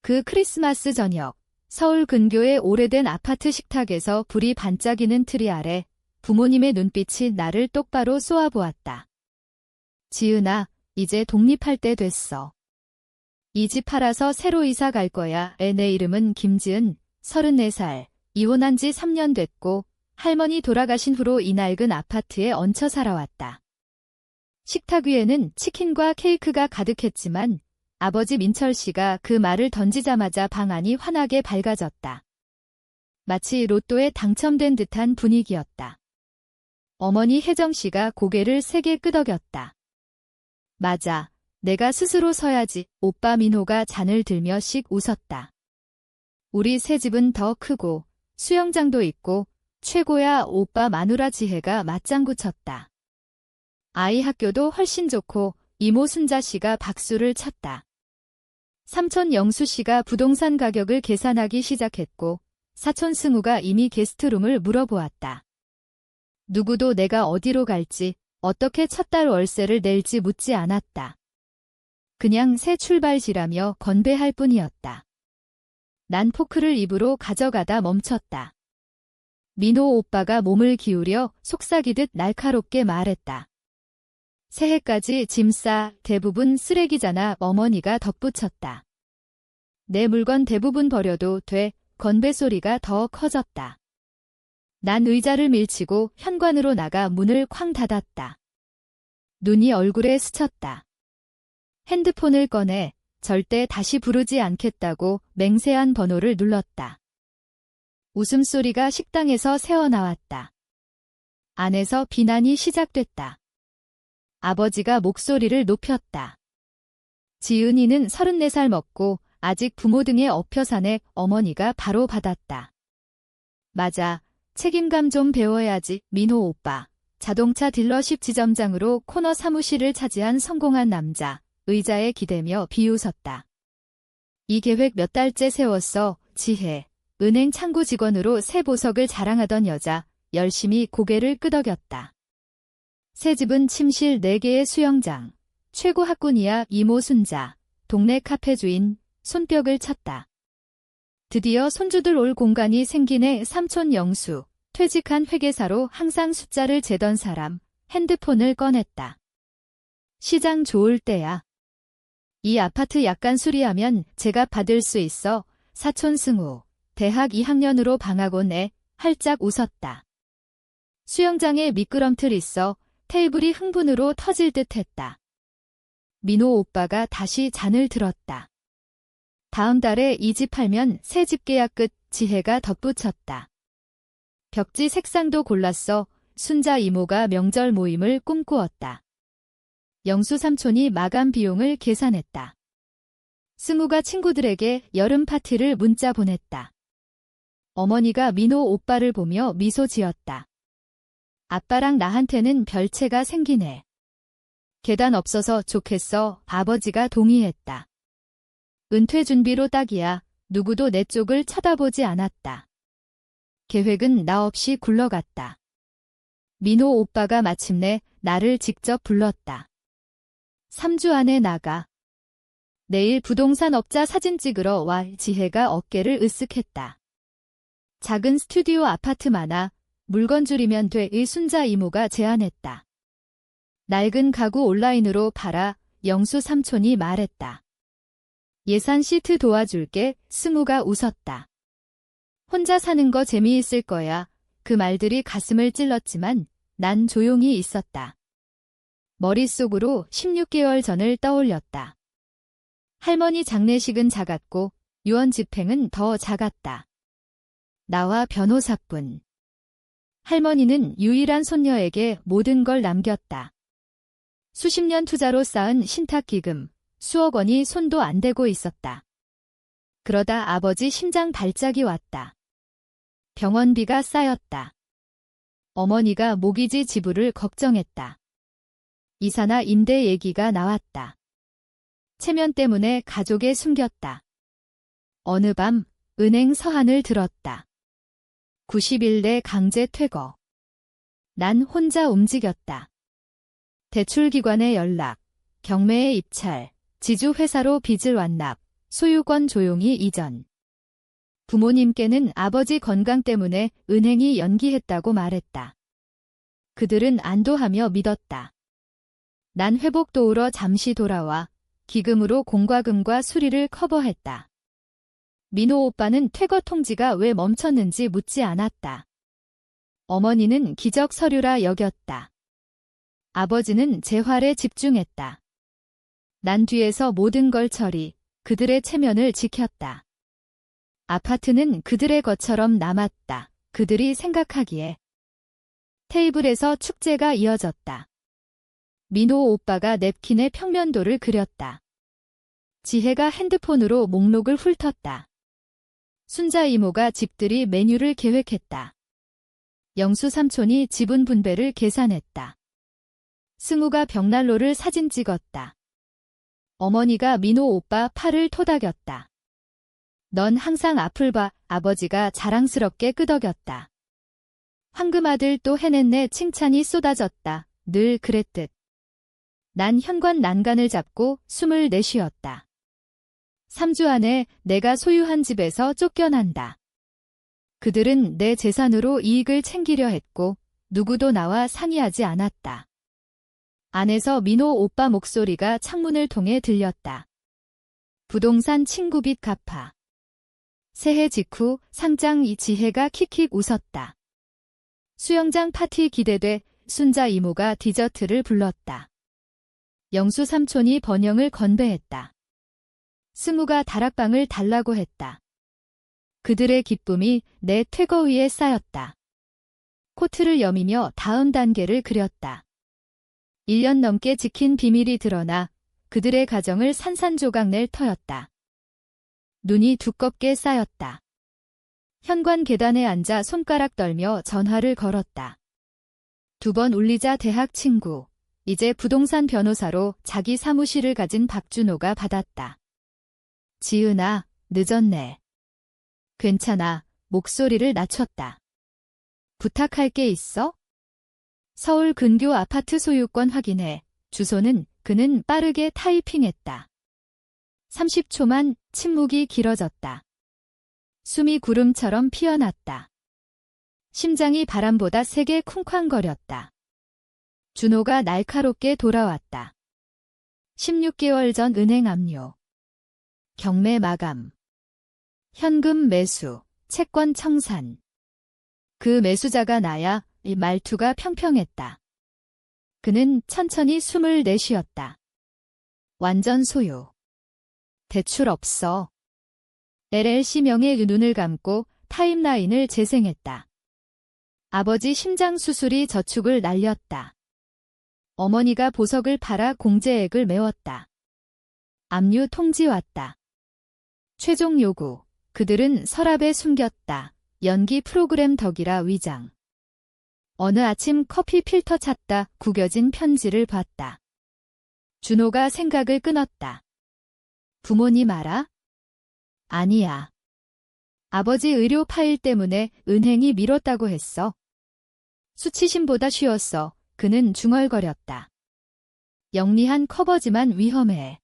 그 크리스마스 저녁, 서울 근교의 오래된 아파트 식탁에서 불이 반짝이는 트리 아래 부모님의 눈빛이 나를 똑바로 쏘아보았다. 지은아, 이제 독립할 때 됐어. 이 집 팔아서 새로 이사 갈 거야. 내 이름은 김지은, 34살, 이혼한 지 3년 됐고 할머니 돌아가신 후로 이 낡은 아파트에 얹혀 살아왔다. 식탁 위에는 치킨과 케이크가 가득했지만 아버지 민철 씨가 그 말을 던지자마자 방 안이 환하게 밝아졌다. 마치 로또에 당첨된 듯한 분위기였다. 어머니 혜정 씨가 고개를 세게 끄덕였다. 맞아, 내가 스스로 서야지. 오빠 민호가 잔을 들며 씩 웃었다. 우리 새 집은 더 크고 수영장도 있고 최고야. 오빠 마누라 지혜가 맞장구 쳤다. 아이 학교도 훨씬 좋고 이모 순자 씨가 박수를 쳤다. 삼촌 영수 씨가 부동산 가격을 계산하기 시작했고 사촌 승우가 이미 게스트룸을 물어보았다. 누구도 내가 어디로 갈지 어떻게 첫 달 월세를 낼지 묻지 않았다. 그냥 새 출발지라며 건배할 뿐이었다. 난 포크를 입으로 가져가다 멈췄다. 민호 오빠가 몸을 기울여 속삭이듯 날카롭게 말했다. 새해까지 짐 싸. 대부분 쓰레기잖아. 어머니가 덧붙였다. 내 물건 대부분 버려도 돼. 건배 소리가 더 커졌다. 난 의자를 밀치고 현관으로 나가 문을 쾅 닫았다. 눈이 얼굴에 스쳤다. 핸드폰을 꺼내 절대 다시 부르지 않겠다고 맹세한 번호를 눌렀다. 웃음소리가 식당에서 새어나왔다. 안에서 비난이 시작됐다. 아버지가 목소리를 높였다. 지은이는 34살 먹고 아직 부모 등에 엎여 사네. 어머니가 바로 받았다. 맞아, 책임감 좀 배워야지. 민호 오빠, 자동차 딜러십 지점장으로 코너 사무실을 차지한 성공한 남자, 의자에 기대며 비웃었다. 이 계획 몇 달째 세웠어. 지혜, 은행 창구 직원으로 새 보석을 자랑하던 여자, 열심히 고개를 끄덕였다. 새 집은 침실 4개의 수영장, 최고 학군이야. 이모 순자, 동네 카페 주인, 손뼉을 쳤다. 드디어 손주들 올 공간이 생기네. 삼촌 영수, 퇴직한 회계사로 항상 숫자를 재던 사람, 핸드폰을 꺼냈다. 시장 좋을 때야. 이 아파트 약간 수리하면 제가 받을 수 있어. 사촌 승우, 대학 2학년으로 방학온 애, 활짝 웃었다. 수영장에 미끄럼틀 있어. 테이블이 흥분으로 터질 듯 했다. 민호 오빠가 다시 잔을 들었다. 다음 달에 이 집 팔면 새 집 계약 끝. 지혜가 덧붙였다. 벽지 색상도 골랐어. 순자 이모가 명절 모임을 꿈꾸었다. 영수 삼촌이 마감 비용을 계산했다. 승우가 친구들에게 여름 파티를 문자 보냈다. 어머니가 민호 오빠를 보며 미소 지었다. 아빠랑 나한테는 별채가 생기네. 계단 없어서 좋겠어. 아버지가 동의했다. 은퇴 준비로 딱이야. 누구도 내 쪽을 쳐다보지 않았다. 계획은 나 없이 굴러갔다. 민호 오빠가 마침내 나를 직접 불렀다. 3주 안에 나가. 내일 부동산 업자 사진 찍으러 와. 지혜가 어깨를 으쓱했다. 작은 스튜디오 아파트 많아. 물건 줄이면 돼. 순자 이모가 제안했다. 낡은 가구 온라인으로 팔아. 영수 삼촌이 말했다. 예산 시트 도와줄게. 승우가 웃었다. 혼자 사는 거 재미있을 거야. 그 말들이 가슴을 찔렀지만 난 조용히 있었다. 머릿속으로 16개월 전을 떠올렸다. 할머니 장례식은 작았고 유언 집행은 더 작았다. 나와 변호사뿐. 할머니는 유일한 손녀에게 모든 걸 남겼다. 수십 년 투자로 쌓은 신탁기금, 수억 원이 손도 안 대고 있었다. 그러다 아버지 심장 발작이 왔다. 병원비가 쌓였다. 어머니가 모기지 지불을 걱정했다. 이사나 임대 얘기가 나왔다. 체면 때문에 가족에 숨겼다. 어느 밤 은행 서한을 들었다. 90일 내 강제 퇴거. 난 혼자 움직였다. 대출기관에 연락, 경매에 입찰, 지주회사로 빚을 완납, 소유권 조용히 이전. 부모님께는 아버지 건강 때문에 은행이 연기했다고 말했다. 그들은 안도하며 믿었다. 난 회복 도우러 잠시 돌아와 기금으로 공과금과 수리를 커버했다. 민호 오빠는 퇴거 통지가 왜 멈췄는지 묻지 않았다. 어머니는 기적 서류라 여겼다. 아버지는 재활에 집중했다. 난 뒤에서 모든 걸 처리, 그들의 체면을 지켰다. 아파트는 그들의 것처럼 남았다. 그들이 생각하기에. 테이블에서 축제가 이어졌다. 민호 오빠가 냅킨에 평면도를 그렸다. 지혜가 핸드폰으로 목록을 훑었다. 순자 이모가 집들이 메뉴를 계획했다. 영수 삼촌이 지분 분배를 계산했다. 승우가 벽난로를 사진 찍었다. 어머니가 민호 오빠 팔을 토닥였다. 넌 항상 앞을 봐, 아버지가 자랑스럽게 끄덕였다. 황금아들 또 해냈네 칭찬이 쏟아졌다. 늘 그랬듯. 난 현관 난간을 잡고 숨을 내쉬었다. 3주 안에 내가 소유한 집에서 쫓겨난다. 그들은 내 재산으로 이익을 챙기려 했고 누구도 나와 상의하지 않았다. 안에서 민호 오빠 목소리가 창문을 통해 들렸다. 부동산 친구 빚 갚아. 새해 직후 상장 이 지혜가 킥킥 웃었다. 수영장 파티 기대돼. 순자 이모가 디저트를 불렀다. 영수 삼촌이 번영을 건배했다. 승우가 다락방을 달라고 했다. 그들의 기쁨이 내 퇴거 위에 쌓였다. 코트를 여미며 다음 단계를 그렸다. 1년 넘게 지킨 비밀이 드러나 그들의 가정을 산산조각 낼 터였다. 눈이 두껍게 쌓였다. 현관 계단에 앉아 손가락 떨며 전화를 걸었다. 2번 울리자 대학 친구, 이제 부동산 변호사로 자기 사무실을 가진 박준호가 받았다. 지은아, 늦었네. 괜찮아, 목소리를 낮췄다. 부탁할 게 있어? 서울 근교 아파트 소유권 확인해. 주소는 그는 빠르게 타이핑했다. 30초만 침묵이 길어졌다. 숨이 구름처럼 피어났다. 심장이 바람보다 세게 쿵쾅거렸다. 준호가 날카롭게 돌아왔다. 16개월 전 은행 압류. 경매 마감. 현금 매수, 채권 청산. 그 매수자가 나야. 이 말투가 평평했다. 그는 천천히 숨을 내쉬었다. 완전 소유. 대출 없어. LLC명의 눈을 감고 타임라인을 재생했다. 아버지 심장 수술이 저축을 날렸다. 어머니가 보석을 팔아 공제액을 메웠다. 압류 통지 왔다. 최종 요구. 그들은 서랍에 숨겼다. 연기 프로그램 덕이라 위장. 어느 아침 커피 필터 찾다 구겨진 편지를 봤다. 준호가 생각을 끊었다. 부모님 알아? 아니야. 아버지 의료 파일 때문에 은행이 미뤘다고 했어. 수치심보다 쉬웠어. 그는 중얼거렸다. 영리한 커버지만 위험해.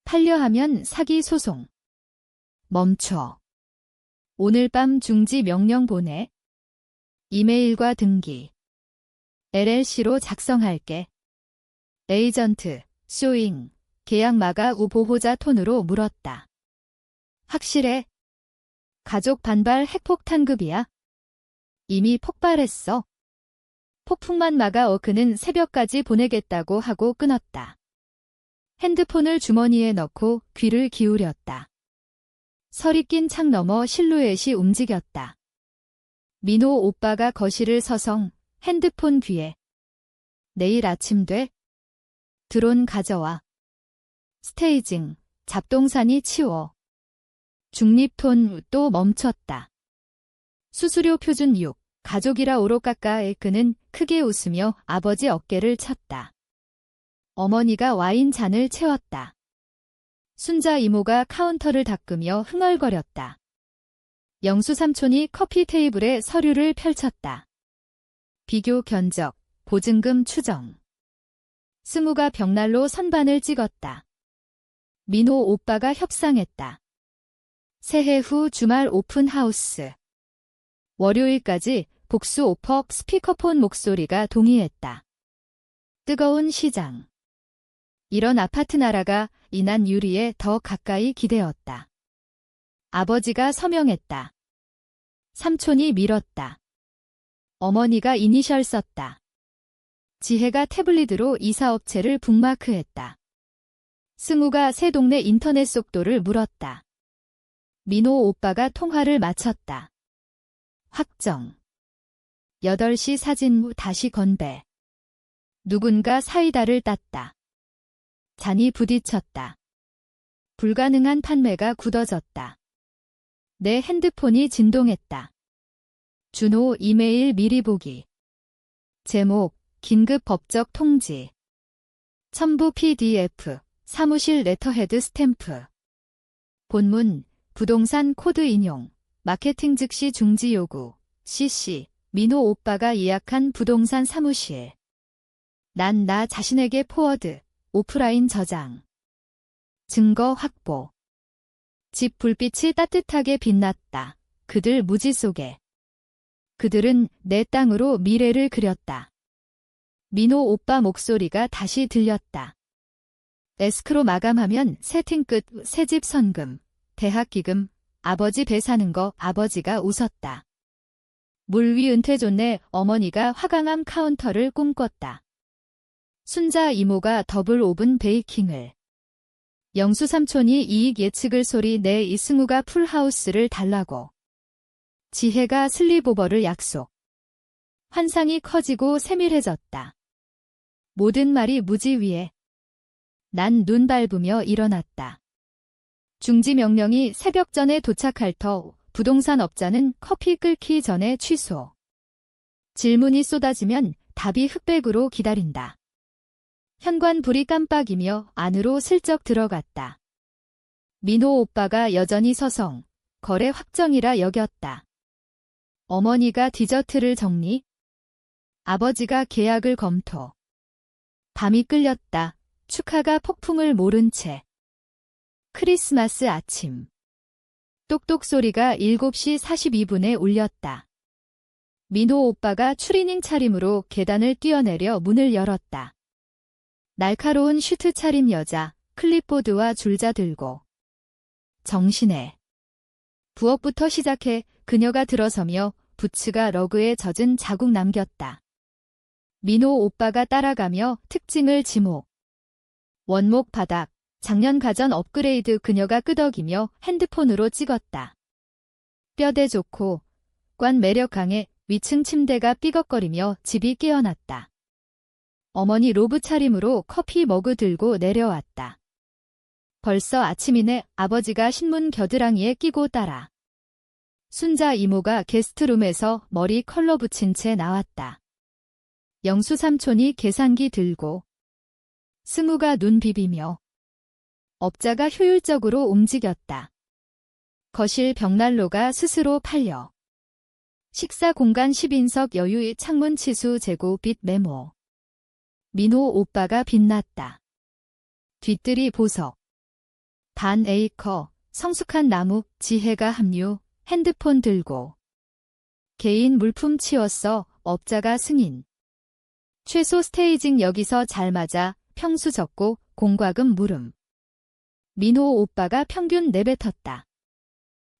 팔려하면 사기 소송. 멈춰. 오늘 밤 중지 명령 보내. 이메일과 등기. LLC로 작성할게. 에이전트, 쇼잉, 계약 마가 우 보호자 톤으로 물었다. 확실해? 가족 반발 핵폭탄급이야? 이미 폭발했어. 폭풍만 막아 그는 새벽까지 보내겠다고 하고 끊었다. 핸드폰을 주머니에 넣고 귀를 기울였다. 설이 낀 창 너머 실루엣이 움직였다. 민호 오빠가 거실을 서성 핸드폰 귀에. 내일 아침 돼? 드론 가져와. 스테이징, 잡동사니 치워. 중립톤 또 멈췄다. 수수료 표준 6, 가족이라 오로까까에 그는 크게 웃으며 아버지 어깨를 쳤다. 어머니가 와인 잔을 채웠다. 순자 이모가 카운터를 닦으며 흥얼거렸다. 영수 삼촌이 커피 테이블에 서류를 펼쳤다. 비교 견적, 보증금 추정. 승우가 벽난로 선반을 찍었다. 민호 오빠가 협상했다. 새해 후 주말 오픈하우스. 월요일까지 복수 오퍼. 스피커폰 목소리가 동의했다. 뜨거운 시장. 이런 아파트 나라가 인한 유리에 더 가까이 기대었다. 아버지가 서명했다. 삼촌이 밀었다. 어머니가 이니셜 썼다. 지혜가 태블릿으로 이사업체를 북마크했다. 승우가 새 동네 인터넷 속도를 물었다. 민호 오빠가 통화를 마쳤다. 확정. 8시 사진 후 다시 건배. 누군가 사이다를 땄다. 잔이 부딪혔다. 불가능한 판매가 굳어졌다. 내 핸드폰이 진동했다. 준호 이메일 미리 보기. 제목, 긴급 법적 통지. 첨부 PDF, 사무실 레터헤드 스탬프. 본문, 부동산 코드 인용, 마케팅 즉시 중지 요구, CC, 민호 오빠가 예약한 부동산 사무실. 난 나 자신에게 포워드, 오프라인 저장. 증거 확보. 집 불빛이 따뜻하게 빛났다. 그들 무지 속에. 그들은 내 땅으로 미래를 그렸다. 민호 오빠 목소리가 다시 들렸다. 에스크로 마감하면 세팅 끝. 새집 선금, 대학 기금, 아버지 배 사는 거. 아버지가 웃었다. 물 위 은퇴 좋네. 어머니가 화강암 카운터를 꿈꿨다. 순자 이모가 더블 오븐 베이킹을. 영수 삼촌이 이익 예측을 소리 내. 이승우가 풀하우스를 달라고. 지혜가 슬립오버를 약속. 환상이 커지고 세밀해졌다. 모든 말이 무지 위에. 난 눈 밟으며 일어났다. 중지 명령이 새벽 전에 도착할 터. 부동산 업자는 커피 끓기 전에 취소. 질문이 쏟아지면 답이 흑백으로 기다린다. 현관 불이 깜빡이며 안으로 슬쩍 들어갔다. 민호 오빠가 여전히 서성, 거래 확정이라 여겼다. 어머니가 디저트를 정리. 아버지가 계약을 검토. 밤이 끌렸다. 축하가 폭풍을 모른 채. 크리스마스 아침. 똑똑 소리가 7시 42분에 울렸다. 민호 오빠가 추리닝 차림으로 계단을 뛰어내려 문을 열었다. 날카로운 슈트 차림 여자, 클립보드와 줄자 들고. 정신에. 부엌부터 시작해 그녀가 들어서며 부츠가 러그에 젖은 자국 남겼다. 민호 오빠가 따라가며 특징을 지목. 원목 바닥, 작년 가전 업그레이드. 그녀가 끄덕이며 핸드폰으로 찍었다. 뼈대 좋고 관 매력 강해. 위층 침대가 삐걱거리며 집이 깨어났다. 어머니 로브 차림으로 커피 머그 들고 내려왔다. 벌써 아침이네. 아버지가 신문 겨드랑이에 끼고 따라. 순자 이모가 게스트룸에서 머리 컬러 붙인 채 나왔다. 영수 삼촌이 계산기 들고. 승우가 눈 비비며. 업자가 효율적으로 움직였다. 거실 벽난로가 스스로 팔려. 식사 공간 10인석 여유의 창문 치수 재고 빛 메모. 민호 오빠가 빛났다. 뒤뜰이 보석. 반 에이커, 성숙한 나무. 지혜가 합류, 핸드폰 들고. 개인 물품 치웠어. 업자가 승인. 최소 스테이징 여기서 잘 맞아. 평수 적고 공과금 물음. 민호 오빠가 평균 내뱉었다.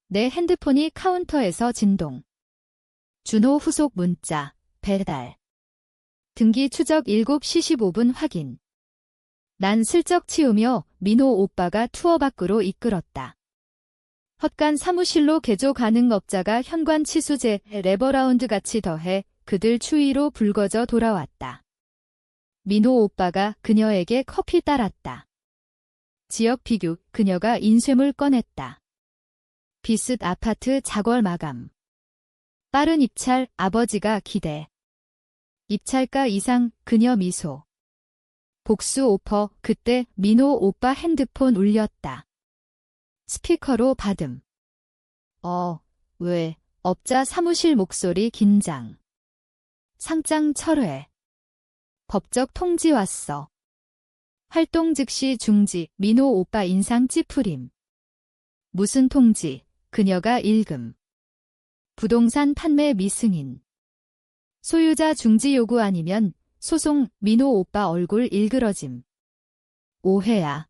내 핸드폰이 카운터에서 진동. 준호 후속 문자, 배달. 등기 추적 7시 15분 확인. 난 슬쩍 치우며 민호 오빠가 투어 밖으로 이끌었다. 헛간 사무실로 개조 가능. 업자가 현관 치수제 레버라운드 같이 더해 그들 추위로 붉어져 돌아왔다. 민호 오빠가 그녀에게 커피 따랐다. 지역 비교. 그녀가 인쇄물 꺼냈다. 비슷 아파트 작월 마감. 빠른 입찰. 아버지가 기대. 입찰가 이상. 그녀 미소. 복수 오퍼. 그때 민호 오빠 핸드폰 울렸다. 스피커로 받음. 왜? 업자 사무실 목소리 긴장. 상장 철회. 법적 통지 왔어. 활동 즉시 중지, 민호 오빠 인상 찌푸림. 무슨 통지, 그녀가 일금. 부동산 판매 미승인. 소유자 중지 요구 아니면 소송, 민호 오빠 얼굴 일그러짐. 오해야.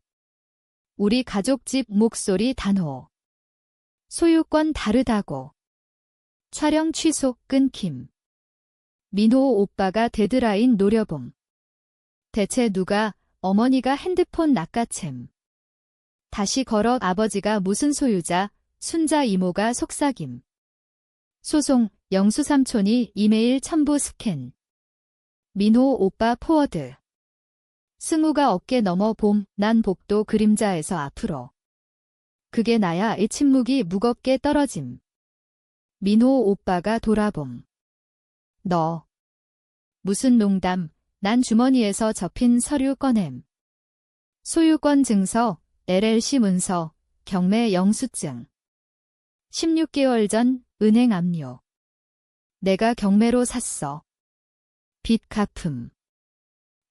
우리 가족 집 목소리 단호. 소유권 다르다고. 촬영 취소, 끊김. 민호 오빠가 데드라인 노려봄. 대체 누가, 어머니가 핸드폰 낚아챔. 다시 걸어 아버지가 무슨 소유자, 순자 이모가 속삭임. 소송, 영수 삼촌이 이메일 첨부 스캔. 민호 오빠 포워드. 승우가 어깨 넘어 봄, 난 복도 그림자에서 앞으로. 그게 나야 이 침묵이 무겁게 떨어짐. 민호 오빠가 돌아봄. 너. 무슨 농담, 난 주머니에서 접힌 서류 꺼냄. 소유권 증서, LLC 문서, 경매 영수증. 16개월 전 은행 압류. 내가 경매로 샀어. 빚 갚음.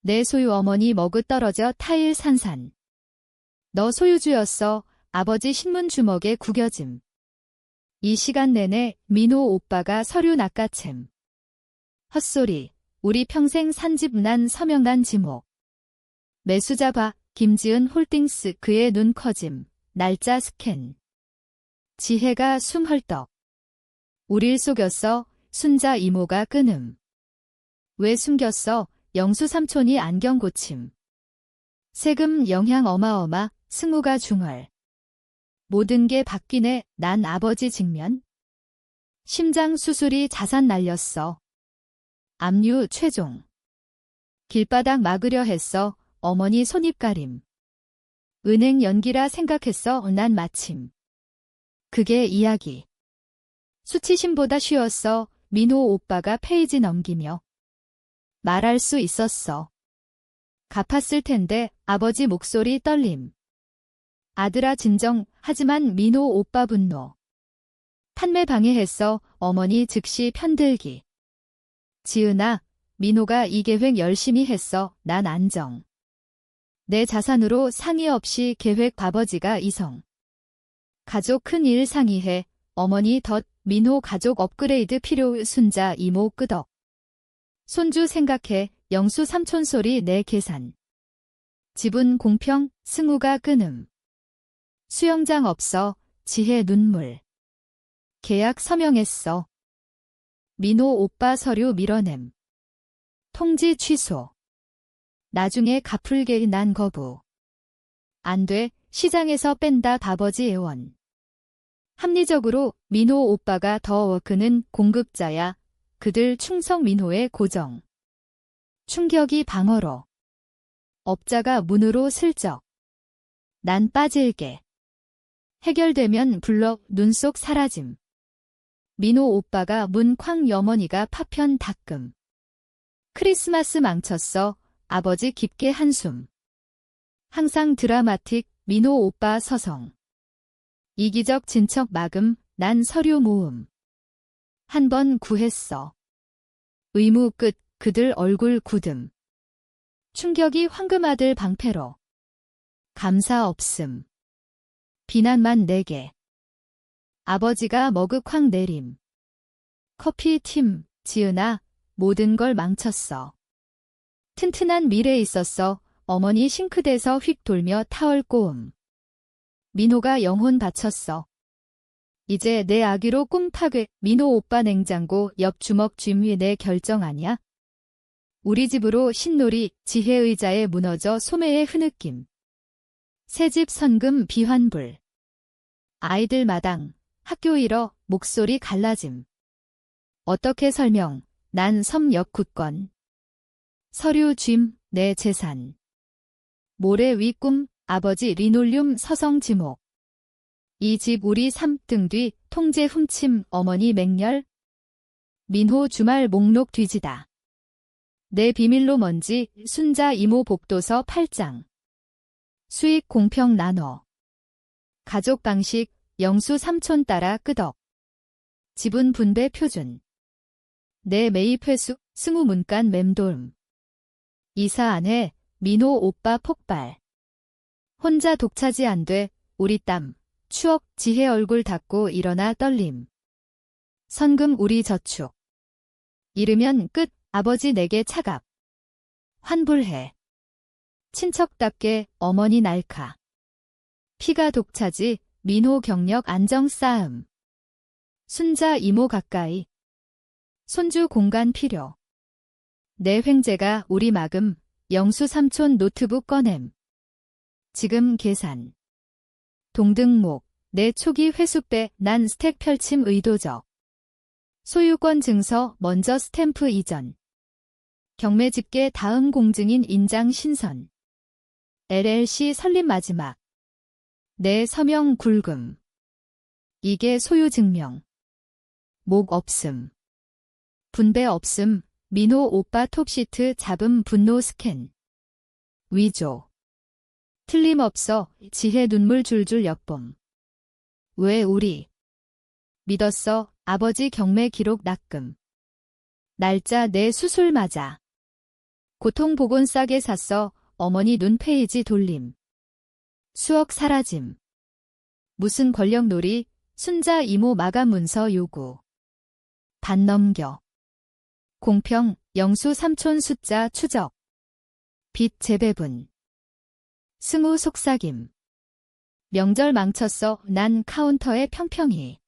내 소유 어머니 머그 떨어져 타일 산산. 너 소유주였어. 아버지 신문 주먹에 구겨짐. 이 시간 내내 민호 오빠가 서류 낚아챔. 헛소리. 우리 평생 산 집 난 서명난 지목. 매수자 봐. 김지은 홀딩스 그의 눈 커짐. 날짜 스캔. 지혜가 숨 헐떡. 우릴 속였어. 순자 이모가 끊음. 왜 숨겼어? 영수 삼촌이 안경 고침. 세금 영향 어마어마. 승우가 중얼. 모든 게 바뀌네. 난 아버지 직면. 심장 수술이 자산 날렸어. 압류 최종. 길바닥 막으려 했어. 어머니 손입가림. 은행 연기라 생각했어. 난 마침. 그게 이야기. 수치심보다 쉬웠어. 민호 오빠가 페이지 넘기며. 말할 수 있었어. 갚았을 텐데. 아버지 목소리 떨림. 아들아 진정. 하지만 민호 오빠 분노. 판매 방해했어. 어머니 즉시 편들기. 지은아, 민호가 이 계획 열심히 했어. 난 안정. 내 자산으로 상의 없이 계획 아버지가 이성. 가족 큰 일 상의해. 어머니 덧. 민호 가족 업그레이드 필요. 순자 이모 끄덕. 손주 생각해. 영수 삼촌 소리 내 계산. 지분 공평. 승우가 끊음. 수영장 없어. 지혜 눈물. 계약 서명했어. 민호 오빠 서류 밀어냄. 통지 취소. 나중에 갚을게. 난 거부. 안 돼. 시장에서 뺀다. 아버지 애원. 합리적으로 민호 오빠가 더 그는 공급자야. 그들 충성 민호의 고정. 충격이 방어로. 업자가 문으로 슬쩍. 난 빠질게. 해결되면 불러. 눈 속 사라짐. 민호 오빠가 문 쾅 어머니가 파편 닦음. 크리스마스 망쳤어. 아버지 깊게 한숨. 항상 드라마틱. 민호 오빠 서성. 이기적 진척 막음. 난 서류 모음. 한 번 구했어. 의무 끝. 그들 얼굴 굳음. 충격이 황금아들 방패로. 감사 없음. 비난만 내게. 아버지가 머그 쾅 내림. 커피 팀. 지은아, 모든 걸 망쳤어. 튼튼한 미래 있었어. 어머니 싱크대에서 휙 돌며 타월 꼬음. 민호가 영혼 바쳤어. 이제 내 아기로 꿈타괴. 민호 오빠 냉장고 옆 주먹 쥐미 내 결정 아냐? 우리 집으로 신놀이. 지혜 의자에 무너져 소매의 흐느낌. 새집 선금 비환불. 아이들 마당. 학교 잃어. 목소리 갈라짐. 어떻게 설명. 난 섬역 굳건. 서류 쥔. 내 재산. 모래 위 꿈. 아버지 리놀륨 서성 지목. 이 집 우리 3등 뒤. 통제 훔침. 어머니 맹렬. 민호 주말 목록 뒤지다. 내 비밀로 먼지. 순자 이모 복도서 8장. 수익 공평 나눠. 가족 방식. 영수 삼촌 따라 끄덕. 지분 분배 표준. 내 매입 회수. 승우 문간 맴돌음. 이사 안 해. 민호 오빠 폭발. 혼자 독차지 안 돼. 우리 땀. 추억. 지혜 얼굴 닫고 일어나 떨림. 선금 우리 저축. 이르면 끝. 아버지 내게 차갑. 환불해. 친척답게 어머니 날카. 피가 독차지. 민호 경력 안정 쌓음. 순자 이모 가까이. 손주 공간 필요. 내 횡재가 우리 막음. 영수 삼촌 노트북 꺼냄. 지금 계산. 동등목. 내 초기 회수배. 난 스택 펼침 의도적. 소유권 증서 먼저 스탬프 이전. 경매 집계 다음 공증인 인장 신선. LLC 설립 마지막. 내 서명 굴금. 이게 소유 증명. 목 없음. 분배 없음. 민호 오빠 톱시트 잡음 분노 스캔. 위조. 틀림없어. 지혜 눈물 줄줄 엿봄. 왜 우리. 믿었어. 아버지 경매 기록 납금. 날짜 내 수술 맞아. 고통 복원 싸게 샀어. 어머니 눈 페이지 돌림. 수억 사라짐. 무슨 권력놀이. 순자 이모 마감 문서 요구. 반 넘겨. 공평. 영수 삼촌 숫자 추적. 빚 재배분. 승우 속삭임. 명절 망쳤어. 난 카운터에 평평히.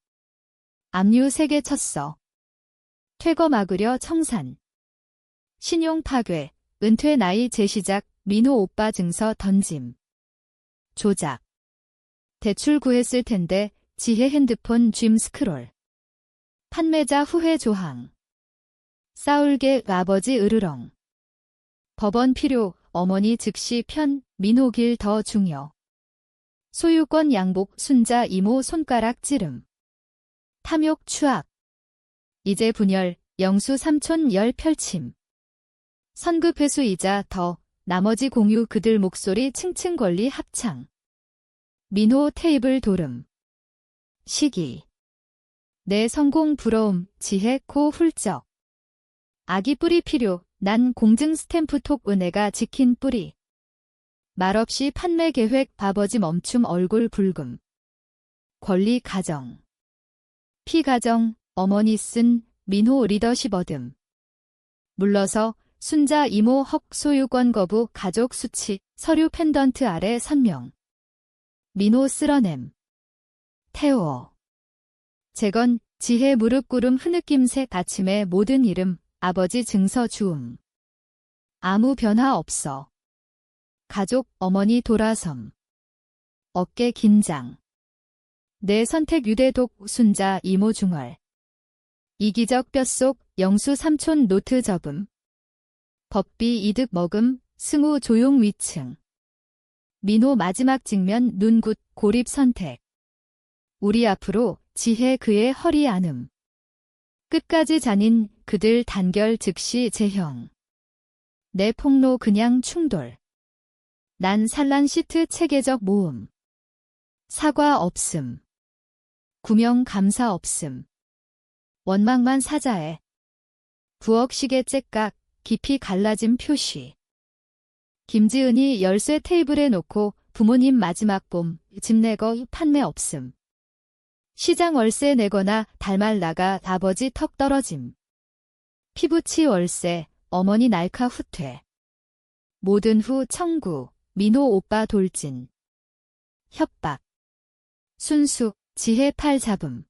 압류 3개 쳤어. 퇴거 막으려 청산. 신용 파괴. 은퇴 나이 재시작. 민호 오빠 증서 던짐. 조작. 대출 구했을 텐데. 지혜 핸드폰 줌 스크롤. 판매자 후회 조항. 싸울게 아버지 으르렁. 법원 필요. 어머니 즉시 편. 민호 길 더 중요. 소유권 양복. 순자 이모 손가락 찌름. 탐욕 추악. 이제 분열. 영수 삼촌 열 펼침. 선급 회수이자 더. 나머지 공유 그들 목소리 층층 권리 합창. 민호 테이블 도름. 시기. 내 성공 부러움. 지혜 코 훌쩍. 아기 뿌리 필요. 난 공증 스탬프 톡 은혜가 지킨 뿌리. 말없이 판매 계획. 바버지 멈춤 얼굴 붉음. 권리 가정. 피가정. 어머니 쓴. 민호 리더십 얻음. 물러서. 순자 이모 헉. 소유권 거부. 가족 수치. 서류 펜던트 아래 선명. 민호 쓸어냄. 태워. 재건. 지혜 무릎 꿇음 흐느낌새. 아침의 모든 이름. 아버지 증서 주움. 아무 변화 없어. 가족. 어머니 돌아섬. 어깨 긴장. 내 선택 유대독. 순자 이모 중얼. 이기적 뼛속. 영수 삼촌 노트 접음. 법비 이득 먹음. 승우 조용 위층. 민호 마지막 직면. 눈굿. 고립 선택. 우리 앞으로. 지혜 그의 허리 안음. 끝까지 잔인. 그들 단결 즉시 재형. 내 폭로 그냥 충돌. 난 산란 시트 체계적 모음. 사과 없음. 구명 감사 없음. 원망만 사자해. 부엌 시계 째깍. 깊이 갈라진 표시. 김지은이 열쇠 테이블에 놓고. 부모님 마지막 봄. 집 내거 판매 없음. 시장 월세 내거나 달말 나가. 아버지 턱 떨어짐. 피부치 월세. 어머니 날카 후퇴. 모든 후 청구. 민호 오빠 돌진. 협박. 순수. 지혜 팔 잡음.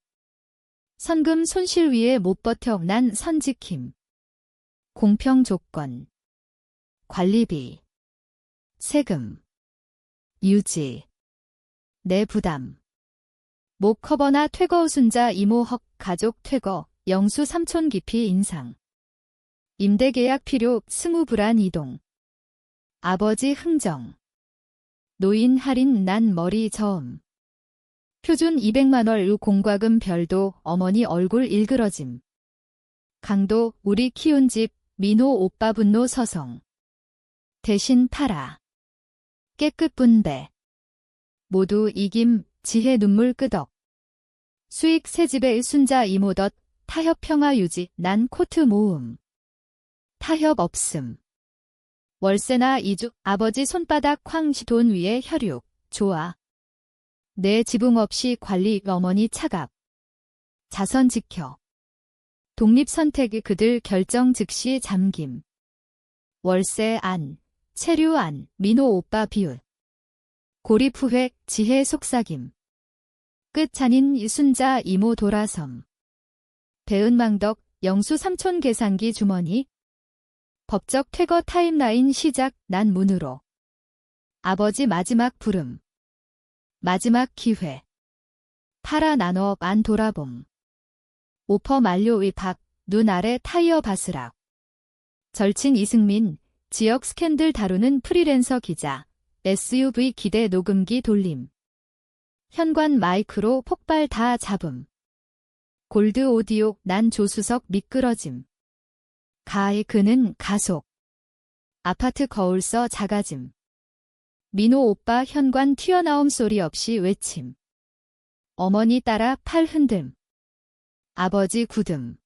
선금 손실 위에 못 버텨. 난 선지킴. 공평 조건. 관리비. 세금. 유지. 내 부담. 목 커버나 퇴거. 순자 이모 헉. 가족 퇴거. 영수 삼촌 깊이 인상. 임대계약 필요. 승우 불안 이동. 아버지 흥정. 노인 할인. 난 머리 저음. 표준 200만원 공과금 별도. 어머니 얼굴 일그러짐. 강도. 우리 키운 집. 민호 오빠 분노 서성. 대신 팔아. 깨끗 분배. 모두 이김. 지혜 눈물 끄덕. 수익 새집의 순자 이모 덧. 타협 평화 유지. 난 코트 모음. 타협 없음. 월세나 이주, 아버지 손바닥 쾅시 돈 위에 혈육, 좋아. 내 지붕 없이 관리, 어머니 차갑. 자선 지켜. 독립 선택이 그들 결정 즉시 잠김. 월세 안, 체류 안, 민호 오빠 비웃. 고립 후획, 지혜 속삭임. 끝 아닌 이순자 이모 돌아섬. 배은망덕, 영수 삼촌 계산기 주머니. 법적 퇴거 타임라인 시작, 난 문으로. 아버지 마지막 부름. 마지막 기회. 팔아 나눠 안 돌아봄. 오퍼 만료 위박, 눈 아래 타이어 바스락. 절친 이승민, 지역 스캔들 다루는 프리랜서 기자. SUV 기대 녹음기 돌림. 현관 마이크로 폭발 다 잡음. 골드 오디오, 난 조수석 미끄러짐. 가히 그는 가속. 아파트 거울서 작아짐. 민호 오빠 현관 튀어나옴 소리 없이 외침. 어머니 따라 팔 흔듦. 아버지 굳음.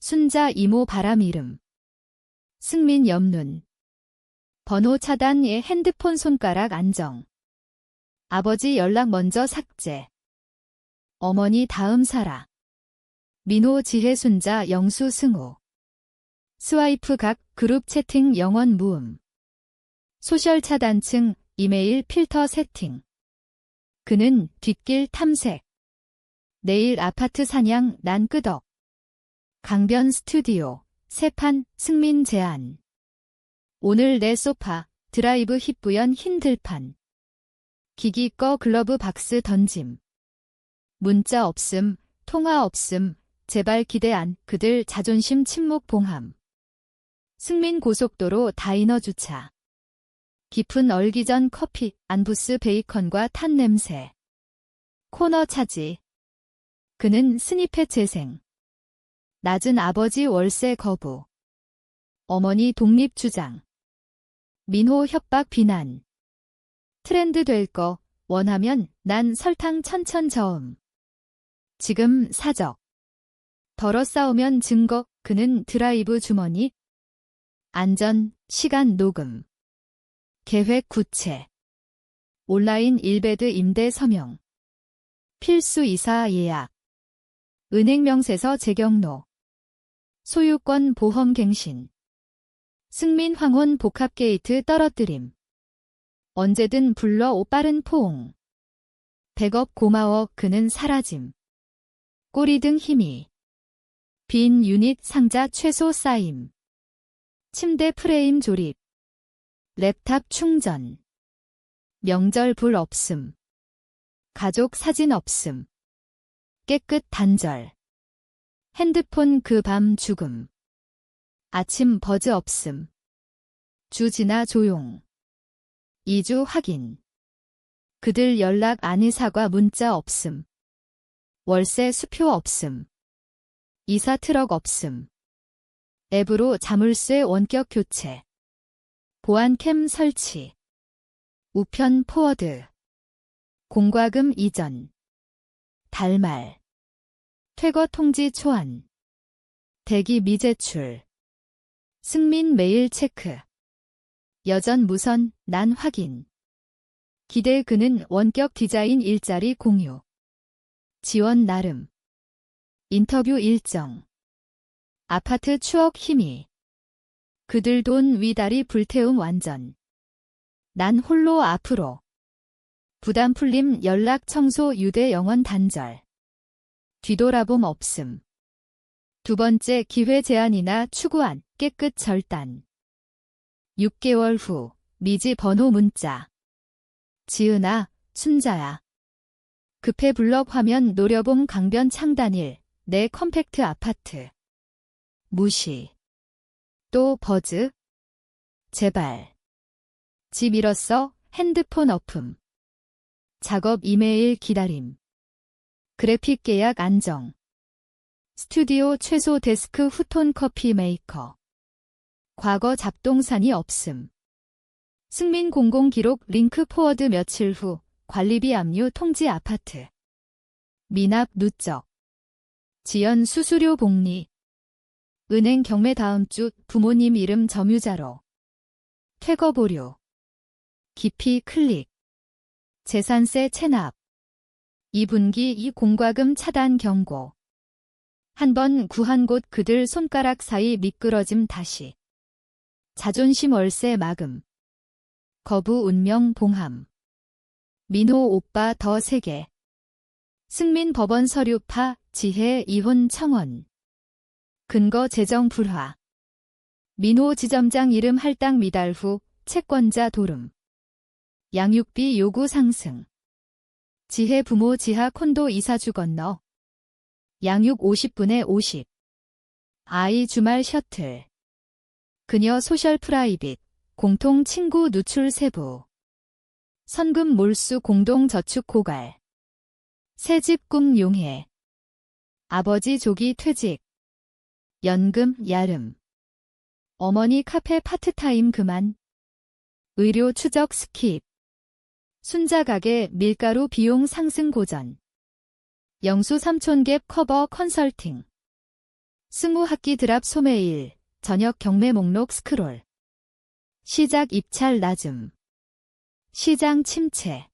순자 이모 바람 이름. 승민 옆눈. 번호 차단에 핸드폰 손가락 안정. 아버지 연락 먼저 삭제. 어머니 다음 살아. 민호 지혜 순자 영수 승우. 스와이프 각 그룹 채팅 영원 무음. 소셜 차단층 이메일 필터 세팅. 그는 뒷길 탐색. 내일 아파트 사냥 난 끄덕. 강변 스튜디오 세판 승민 제안. 오늘 내 소파 드라이브 힙부연 흰 들판. 기기 꺼 글러브 박스 던짐. 문자 없음 통화 없음 제발 기대 안 그들 자존심 침묵 봉함. 승민 고속도로 다이너 주차. 깊은 얼기전 커피 안부스 베이컨과 탄 냄새. 코너 차지. 그는 스니펫 재생. 낮은 아버지 월세 거부. 어머니 독립 주장. 민호 협박 비난. 트렌드 될 거 원하면 난 설탕 천천 저음. 지금 사적. 덜어 싸우면 증거 그는 드라이브 주머니. 안전, 시간 녹음. 계획 구체. 온라인 일베드 임대 서명. 필수 이사 예약. 은행 명세서 재경로. 소유권 보험 갱신. 승민 황혼 복합 게이트 떨어뜨림. 언제든 불러 빠른 포옹. 백업 고마워 그는 사라짐. 꼬리 등 힘이. 빈 유닛 상자 최소 쌓임. 침대 프레임 조립. 랩탑 충전. 명절 불 없음. 가족 사진 없음. 깨끗 단절. 핸드폰 그 밤 죽음. 아침 버즈 없음. 주 지나 조용. 2주 확인. 그들 연락 안의 사과 문자 없음. 월세 수표 없음. 이사 트럭 없음. 앱으로 자물쇠 원격 교체. 보안캠 설치. 우편 포워드. 공과금 이전. 달말. 퇴거 통지 초안. 대기 미제출. 승민 메일 체크. 여전 무선, 난 확인. 기대 그는 원격 디자인 일자리 공유. 지원 나름. 인터뷰 일정. 아파트 추억 힘이. 그들 돈 위다리 불태움 완전. 난 홀로 앞으로. 부담 풀림 연락 청소 유대 영원 단절. 뒤돌아봄 없음. 두 번째 기회 제한이나 추구안 깨끗 절단. 6개월 후 미지 번호 문자. 지은아, 순자야. 급해 블럭 화면 노려봄 강변 창단일. 내 컴팩트 아파트. 무시. 또 버즈? 제발. 집 잃었어? 핸드폰 엎음. 작업 이메일 기다림. 그래픽 계약 안정. 스튜디오 최소 데스크 후톤 커피 메이커. 과거 잡동사니 없음. 승민 공공 기록 링크 포워드 며칠 후 관리비 압류 통지 아파트. 미납 누적. 지연 수수료 복리. 은행 경매 다음 주 부모님 이름 점유자로. 퇴거 보류. 기피 클릭. 재산세 체납. 2분기 이 공과금 차단 경고. 한 번 구한 곳 그들 손가락 사이 미끄러짐 다시. 자존심 월세 마금. 거부 운명 봉함. 민호 오빠 더 세게. 승민 법원 서류파 지혜 이혼 청원. 근거 재정 불화. 민호 지점장 이름 할당 미달 후 채권자 도름. 양육비 요구 상승. 지혜 부모 지하 콘도 이사주 건너. 양육 50분에 50. 아이 주말 셔틀. 그녀 소셜 프라이빗. 공통 친구 누출 세부. 선금 몰수 공동 저축 고갈. 새집 꿈 용해. 아버지 조기 퇴직. 연금 야름. 어머니 카페 파트타임 그만. 의료 추적 스킵. 순자 가게 밀가루 비용 상승 고전. 영수 삼촌 갭 커버 컨설팅. 승우 학기 드랍 소매일. 저녁 경매 목록 스크롤. 시작 입찰 낮음. 시장 침체.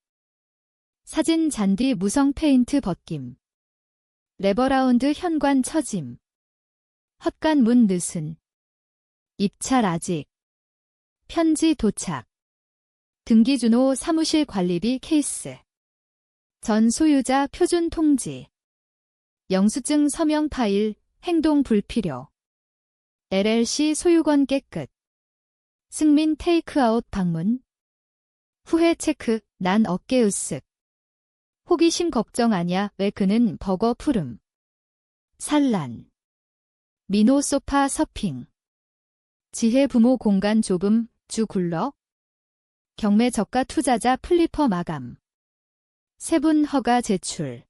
사진 잔디 무성 페인트 벗김. 레버라운드 현관 처짐. 헛간 문 늦은. 입찰 아직. 편지 도착. 등기준호 사무실 관리비 케이스. 전 소유자 표준 통지. 영수증 서명 파일, 행동 불필요. LLC 소유권 깨끗. 승민 테이크아웃 방문. 후회 체크, 난 어깨 으쓱. 호기심 걱정 아냐, 왜 그는 버거 푸름. 산란. 민호 소파 서핑. 지혜 부모 공간 좁음, 주 굴러. 경매 저가 투자자 플리퍼 마감. 세분 허가 제출.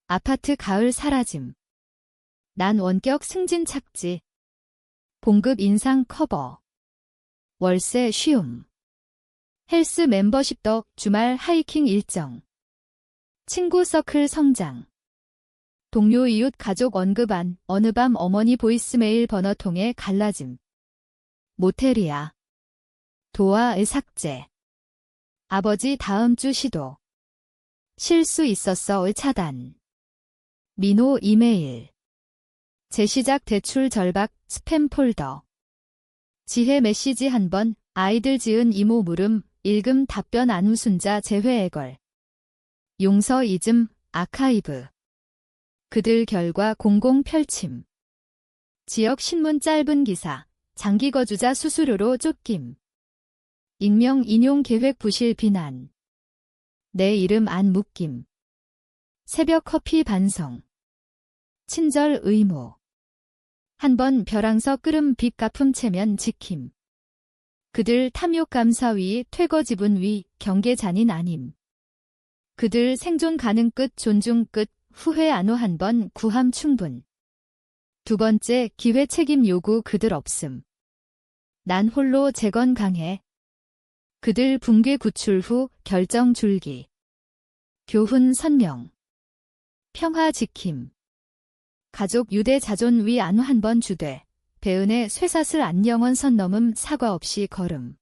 아파트 가을 사라짐. 난 원격 승진 착지. 봉급 인상 커버. 월세 쉬움. 헬스 멤버십 덕 주말 하이킹 일정. 친구 서클 성장. 동료 이웃 가족 언급 안 어느 밤 어머니 보이스메일 번호 통해 갈라짐. 모텔이야. 도화의 삭제. 아버지 다음 주 시도. 실수 있었어의 차단. 민호 이메일. 재시작 대출 절박 스팸 폴더. 지혜 메시지 한 번, 아이들 지은 이모 물음, 읽음 답변 안우순자 재회 애걸. 용서 잊음, 아카이브. 그들 결과 공공 펼침. 지역 신문 짧은 기사, 장기 거주자 수수료로 쫓김. 익명 인용 계획 부실 비난. 내 이름 안 묶임. 새벽 커피 반성. 친절 의무. 한번 벼랑서 끓음 빚 갚음 체면 지킴. 그들 탐욕 감사위 퇴거 지분 위 경계 잔인 아님. 그들 생존 가능 끝 존중 끝 후회 안호 한 번 구함 충분. 두 번째 기회 책임 요구 그들 없음. 난 홀로 재건 강해. 그들 붕괴 구출 후 결정 줄기. 교훈 선명. 평화 지킴. 가족 유대 자존 위 안호 한 번 주되. 배은의 쇠사슬 안영원 선 넘음 사과 없이 걸음.